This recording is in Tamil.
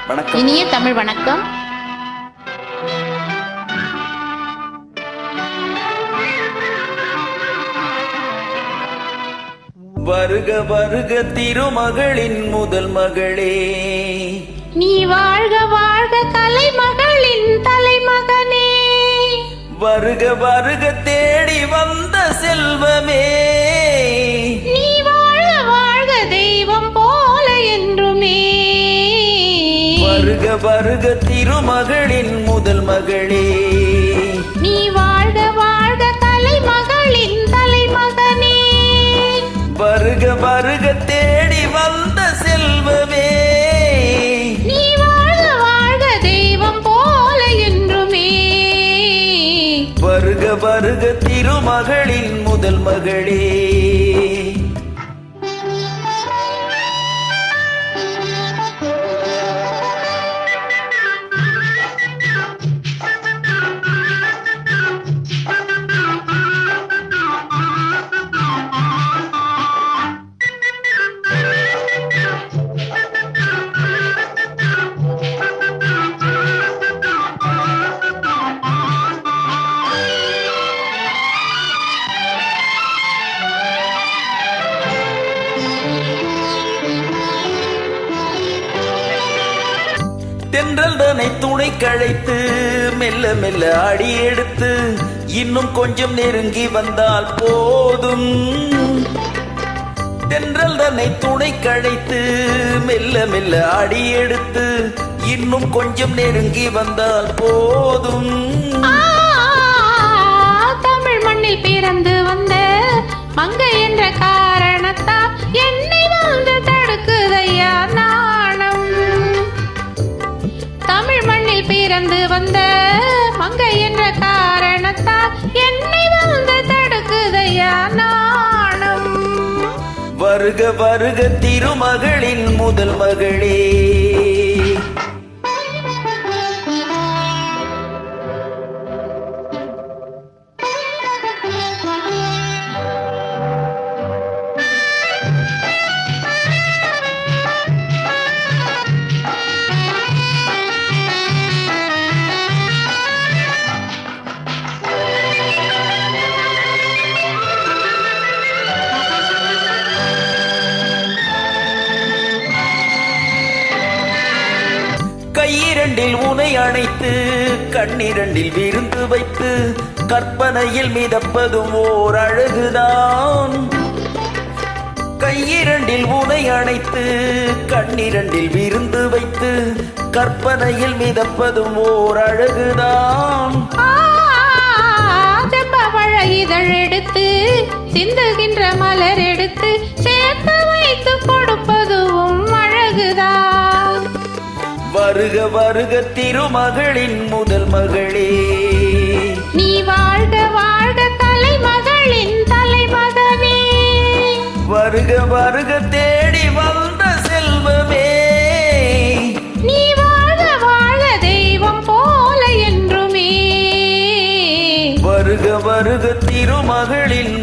வணக்கம். இனிய தமிழ் வணக்கம். வருக வருக திருமகளின் முதல் மகளே, நீ வாழ்க வாழ்க கலைமகளின் தலைமகனே. வருக வருக தேடி வந்த செல்வமே, நீ வாழ்க வாழ்க தெய்வம் போல என்றுமே. வருக வருக திருமகளின் முதல் மகளே, நீ வாழ்க வாழ்க கலைமகளின் தலைமகனே. வருக வருக தேடி வந்த செல்வமே, நீ வாழ்க வாழ்க தெய்வம் போல என்றுமே. வருக வருக திருமகளின் முதல் மகளே. தென்றல் தன்னை துணை கழைத்து மெல்ல மெல்ல அடி எடுத்து இன்னும் கொஞ்சம் நெருங்கி வந்தால் போதும். தென்றல் தன்னை துணை கழைத்து மெல்ல மெல்ல அடி எடுத்து இன்னும் கொஞ்சம் நெருங்கி வந்தால் போதும். தமிழ் மண்ணில் பிறந்து வந்த மங்கை என்ற காரணத்தால் என்னை வந்து தடுக்குதையா நாணம். தமிழ் மண்ணில் பிறந்து வந்த மங்கை என்ற காரணத்தால் என்னை வந்து தடுக்குதையா நாணம். வருக வருக திருமகளின் முதல் மகளே, கையிரண்டில் உனை அணைத்து கண்ணிரண்டில் விருந்து வைத்து கற்பனையில் மிதப்பதும் ஓர் அழகுதான். கையிரண்டில் உனை அணைத்து கண்ணிரண்டில் விருந்து வைத்து கற்பனையில் மிதப்பதும் ஓர் அழகுதான். செம்பவழ இதழ் எடுத்து சிந்துகின்ற மலர் எடுத்து சேர்த்து வைத்து கொடுப்பதும் அழகுதான். வருக வருக திருமகளின் முதல் மகளே, நீ வாழ்க வாழ்க கலைமகளின் தலைமகனே. வருக வருக தேடி வந்த செல்வமே, நீ வாழ்க வாழ்க தெய்வம் போல என்றுமே. வருக வருக திருமகளின்